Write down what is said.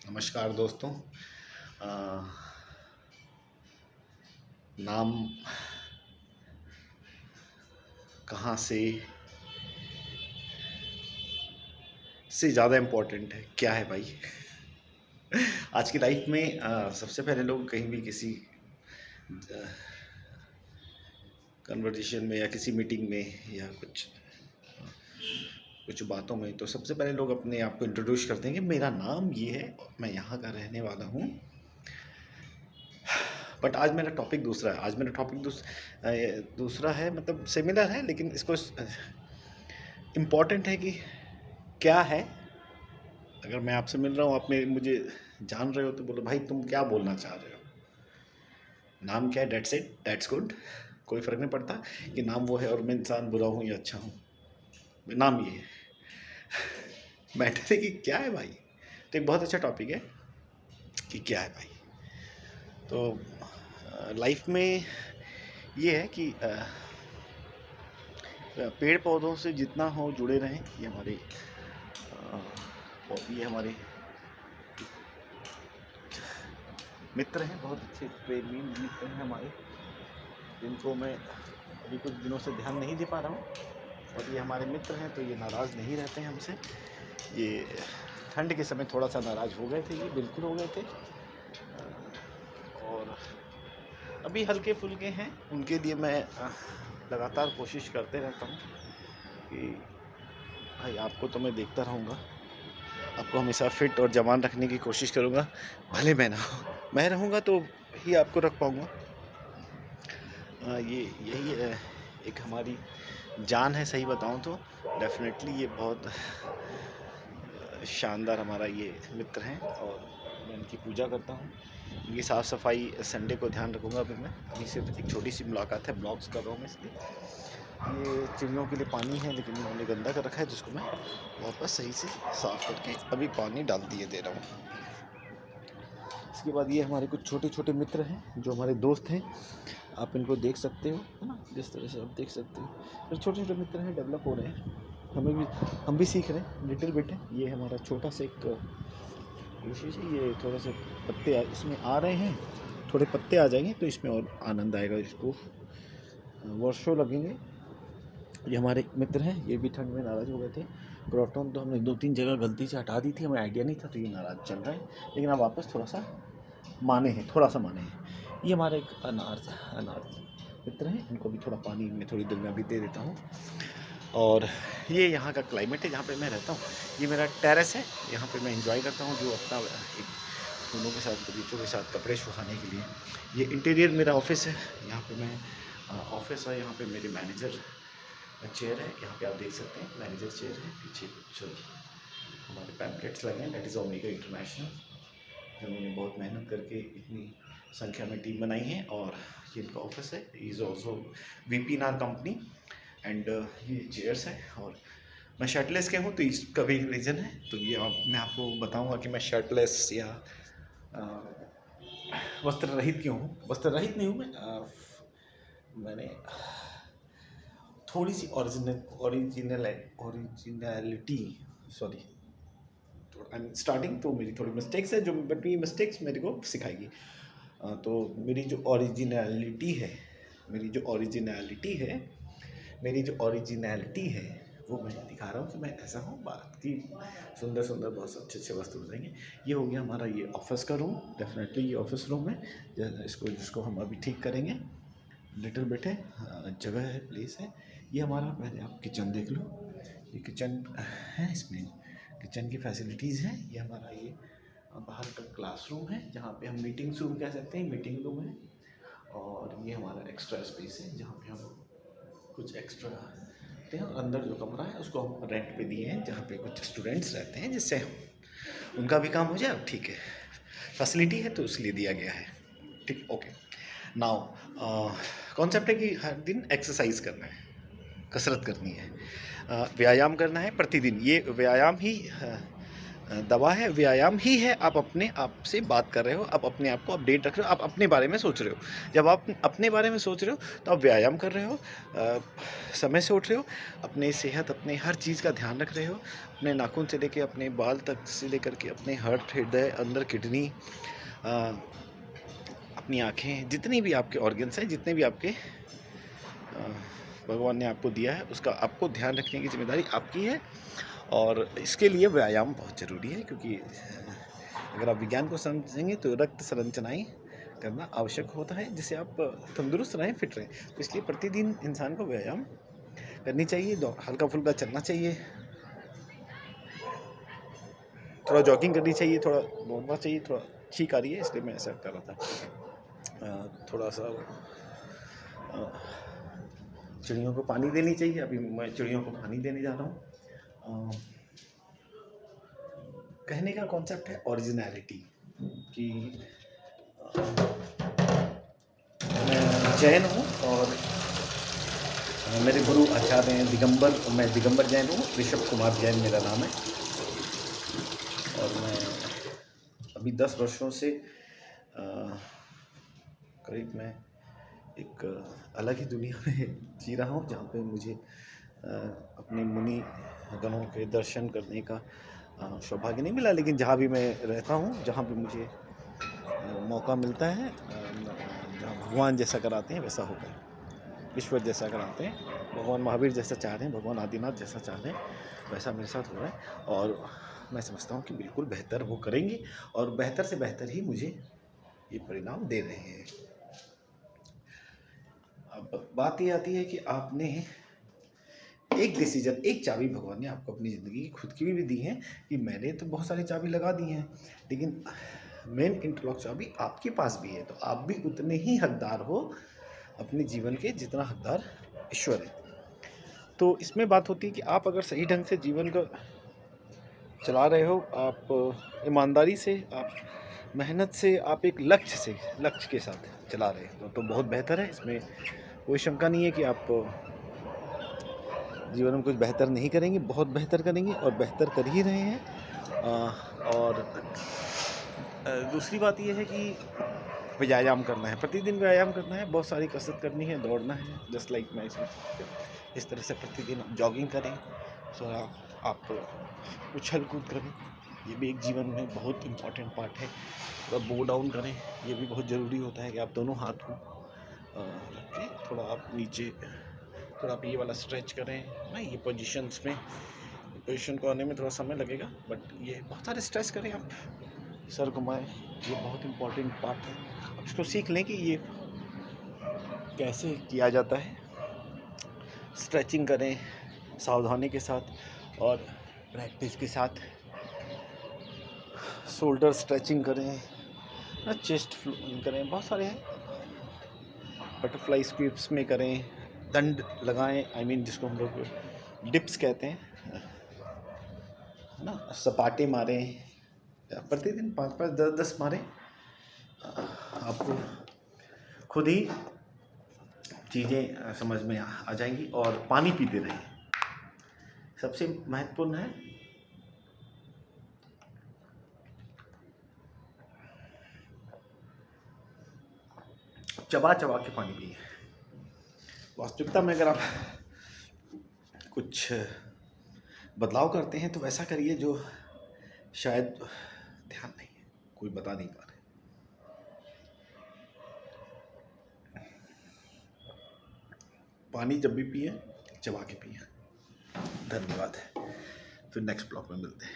नमस्कार दोस्तों। अ, नाम कहाँ से ज़्यादा इम्पोर्टेंट है क्या है भाई। आज की लाइफ में सबसे पहले लोग कहीं भी किसी कन्वर्जेशन में या किसी मीटिंग में या कुछ कुछ बातों में तो सबसे पहले लोग अपने आप को इंट्रोड्यूस करते हैं कि मेरा नाम ये है और मैं यहाँ का रहने वाला हूँ। बट आज मेरा टॉपिक दूसरा है। आज मेरा टॉपिक दूसरा है, मतलब सिमिलर है, लेकिन इसको इम्पॉर्टेंट है कि क्या है। अगर मैं आपसे मिल रहा हूँ, आप मेरे मुझे जान रहे हो, तो बोलो भाई तुम क्या बोलना चाह रहे हो। नाम क्या है, डेट्स इट, डेट्स गुड। कोई फ़र्क नहीं पड़ता कि नाम वो है और मैं इंसान बुरा हूँ या अच्छा हूँ। नाम ये है। मैटर है कि क्या है भाई। तो एक बहुत अच्छा टॉपिक है कि क्या है भाई। तो लाइफ में ये है कि पेड़ पौधों से जितना हो जुड़े रहें। ये हमारे मित्र हैं, बहुत अच्छे प्रेमी मित्र हैं हमारे, जिनको मैं अभी कुछ दिनों से ध्यान नहीं दे पा रहा हूँ। और ये हमारे मित्र हैं, तो ये नाराज़ नहीं रहते हैं हमसे। ये ठंड के समय थोड़ा सा नाराज़ हो गए थे, ये बिल्कुल हो गए थे। और अभी हल्के फुल्के हैं। उनके लिए मैं लगातार कोशिश करते रहता हूँ कि भाई आपको तो मैं देखता रहूँगा, आपको हमेशा फिट और जवान रखने की कोशिश करूँगा, भले मैं ना हो। मैं रहूँगा तो ही आपको रख पाऊँगा। ये यही एक हमारी जान है, सही बताऊँ तो। डेफिनेटली ये बहुत शानदार हमारा ये मित्र हैं और मैं इनकी पूजा करता हूँ। इनकी साफ़ सफाई संडे को ध्यान रखूँगा। अभी सिर्फ एक छोटी सी मुलाकात है, ब्लॉग्स कर रहा हूँ मैं इसलिए। ये चिड़ियों के लिए पानी है, लेकिन इन्होंने गंदा कर रखा है, जिसको मैं वापस सही से साफ़ करके अभी पानी डाल दिए दे रहा हूँ। इसके बाद ये हमारे कुछ छोटे छोटे मित्र हैं जो हमारे दोस्त हैं। आप इनको देख सकते हो, है ना, जिस तरह से आप देख सकते हो। फिर छोटे छोटे मित्र हैं, डेवलप हो रहे हैं। हम भी सीख रहे हैं, लिटिल बिट है। ये हमारा छोटा सा एक कोशिश है। ये थोड़ा सा पत्ते इसमें आ रहे हैं, थोड़े पत्ते आ जाएंगे तो इसमें और आनंद आएगा। इसको वर्षों लगेंगे। ये हमारे मित्र हैं, ये भी ठंड में नाराज़ हो गए थे। क्रॉटन तो हमने 2-3 जगह गलती से हटा दी थी, हमें आइडिया नहीं था, तो ये नाराज़ चल रहे हैं। लेकिन अब वापस थोड़ा सा माने हैं, थोड़ा सा माने हैं। ये हमारे एक अनार मित्र हैं, इनको भी थोड़ा पानी में थोड़ी देर में अभी दे देता हूँ। और ये यहाँ का क्लाइमेट है जहाँ पे मैं रहता हूँ। ये मेरा टेरेस है, यहाँ पे मैं एंजॉय करता हूँ जो अपना एक फूलों के साथ, बगीचों के साथ कपड़े सुखाने के लिए। ये इंटीरियर मेरा ऑफिस है। यहाँ पे मैं ऑफिस है, यहाँ पे मेरे मैनेजर चेयर है, यहाँ पे आप देख सकते हैं मैनेजर चेयर है। पीछे कुछ हमारे पैम्पलेट्स लगे हैं, दैट इज़ ओमनिका इंटरनेशनल, जिन्होंने बहुत मेहनत करके इतनी संख्या में टीम बनाई है। और ये इनका ऑफिस है। Is also VP in our company. And ये चेयर्स है। और मैं शर्टलेस के हूँ, तो इसका भी रीज़न है। तो ये मैं आपको बताऊँगा कि मैं शर्टलेस या वस्त्र रहित क्यों हूँ। वस्त्र रहित नहीं हूँ मैं, मैंने थोड़ी सी originality, sorry, I am starting, तो मेरी थोड़ी मिस्टेक्स है, जो बट ये मिस्टेक्स मेरे को सिखाएगी। तो मेरी जो ओरिजिनलिटी है मेरी जो ओरिजिनलिटी है वो मैं दिखा रहा हूँ कि मैं ऐसा हूँ। बाकी सुंदर सुंदर बहुत अच्छे अच्छे वस्तु हो जाएंगे। ये हो गया हमारा ये ऑफिस का रूम। डेफिनेटली ये ऑफिस रूम है, जिसको हम अभी ठीक करेंगे। लिटिल बिट है, जगह है, प्लेस है। ये हमारा, पहले आप किचन देख लो। ये किचन है, इसमें किचन की फैसिलिटीज़ हैं। ये हमारा ये बाहर का क्लासरूम है, जहाँ पे हम मीटिंग्स रूम कह सकते हैं, मीटिंग रूम है। और ये हमारा एक्स्ट्रा स्पेस है, जहाँ पे हम कुछ एक्स्ट्रा रहते हैं। और अंदर जो कमरा है उसको हम रेंट पे दिए हैं, जहाँ पे कुछ स्टूडेंट्स रहते हैं, जिससे उनका भी काम हो जाए। ठीक है, फैसिलिटी है तो इसलिए दिया गया है। ठीक, ओके। नाउ कॉन्सेप्ट है कि हर दिन एक्सरसाइज करना है, कसरत करनी है, व्यायाम करना है प्रतिदिन। ये व्यायाम ही दवा है, व्यायाम ही है। आप अपने आप से बात कर रहे हो, आप अपने आप को अपडेट रख रहे हो, आप अपने बारे में सोच रहे हो। जब आप अपने बारे में सोच रहे हो तो आप व्यायाम कर रहे हो, समय से उठ रहे हो, अपनी सेहत, अपने हर चीज़ का ध्यान रख रहे हो, अपने नाखून से लेके अपने बाल तक से लेकर के अपने हार्ट, हृदय, अंदर किडनी, अपनी आँखें, जितनी भी आपके ऑर्गन्स हैं, जितने भी आपके भगवान ने आपको दिया है, उसका आपको ध्यान रखने की ज़िम्मेदारी आपकी है। और इसके लिए व्यायाम बहुत ज़रूरी है, क्योंकि अगर आप विज्ञान को समझेंगे तो रक्त संरचनाएं करना आवश्यक होता है, जिससे आप तंदुरुस्त रहें, फिट रहें। तो इसलिए प्रतिदिन इंसान को व्यायाम करनी चाहिए, हल्का फुल्का चलना चाहिए, थोड़ा जॉगिंग करनी चाहिए, थोड़ा दौड़ना चाहिए, थोड़ा छींक आ रही है इसलिए मैं ऐसा कर रहा था। थोड़ा सा चिड़ियों को पानी देनी चाहिए। अभी मैं चिड़ियों को पानी देने जा रहा हूँ। कहने का कॉन्सेप्ट है ओरिजिनलिटी, कि मैं जैन हूँ और मेरे गुरु आचार्य हैं दिगंबर, मैं दिगंबर जैन हूँ, ऋषभ कुमार जैन मेरा नाम है। और मैं अभी 10 वर्षों से करीब मैं एक अलग ही दुनिया में जी रहा हूँ, जहाँ पे मुझे अपने मुनि गणों के दर्शन करने का सौभाग्य नहीं मिला। लेकिन जहाँ भी मैं रहता हूँ, जहाँ भी मुझे मौका मिलता है, जहाँ भगवान जैसा कराते हैं वैसा होता है, ईश्वर जैसा कराते हैं, भगवान महावीर जैसा चाह रहे हैं, भगवान आदिनाथ जैसा चाह रहे हैं, वैसा मेरे साथ हो रहा है। और मैं समझता हूँ कि बिल्कुल बेहतर वो करेंगे, और बेहतर से बेहतर ही मुझे ये परिणाम दे रहे हैं। अब बात ये आती है कि आपने एक डिसीजन, एक चाबी भगवान ने आपको अपनी ज़िंदगी की खुद की भी दी है, कि मैंने तो बहुत सारी चाबी लगा दी हैं, लेकिन मेन इंटरलॉक चाबी आपके पास भी है। तो आप भी उतने ही हकदार हो अपने जीवन के, जितना हकदार ईश्वर है। तो इसमें बात होती है कि आप अगर सही ढंग से जीवन को चला रहे हो, आप ईमानदारी से, आप मेहनत से, आप एक लक्ष्य के साथ चला रहे हो, तो बहुत बेहतर है। इसमें कोई शंका नहीं है कि आप जीवन में कुछ बेहतर नहीं करेंगे, बहुत बेहतर करेंगे, और बेहतर कर ही रहे हैं। और दूसरी बात ये है कि व्यायाम करना है, प्रतिदिन व्यायाम करना है, बहुत सारी कसरत करनी है, दौड़ना है, जस्ट लाइक मैं इस तरह से प्रतिदिन जॉगिंग करें, थोड़ा आप उछल कूद करें, ये भी एक जीवन में बहुत इम्पॉर्टेंट पार्ट है। थोड़ा बो डाउन करें, ये भी बहुत ज़रूरी होता है कि आप दोनों हाथ को रख के थोड़ा आप नीचे, थोड़ा आप ये वाला स्ट्रेच करें ना, ये पोजीशंस में, पोजीशन को आने में थोड़ा समय लगेगा, बट ये बहुत सारे स्ट्रेच करें आप, सर घुमाएं, ये बहुत इम्पॉर्टेंट पार्ट है। अब इसको सीख लें कि ये कैसे किया जाता है। स्ट्रेचिंग करें सावधानी के साथ और प्रैक्टिस के साथ, शोल्डर स्ट्रेचिंग करें ना, चेस्ट करें, बहुत सारे हैं, बटरफ्लाई स्क्विप्स में करें, दंड लगाएं, आई मीन जिसको हम लोग डिप्स कहते हैं, है ना, सपाटे मारें, प्रतिदिन 5-5, 10-10 मारें, आपको खुद ही चीज़ें समझ में आ जाएंगी। और पानी पीते रहें, सबसे महत्वपूर्ण है चबा चबा के पानी पिए। वास्तविकता में अगर आप कुछ बदलाव करते हैं तो वैसा करिए जो शायद ध्यान नहीं है, कोई बता नहीं पा रहे। पानी जब भी पिए, चबा के पिए। धन्यवाद। फिर नेक्स्ट ब्लॉग में मिलते हैं।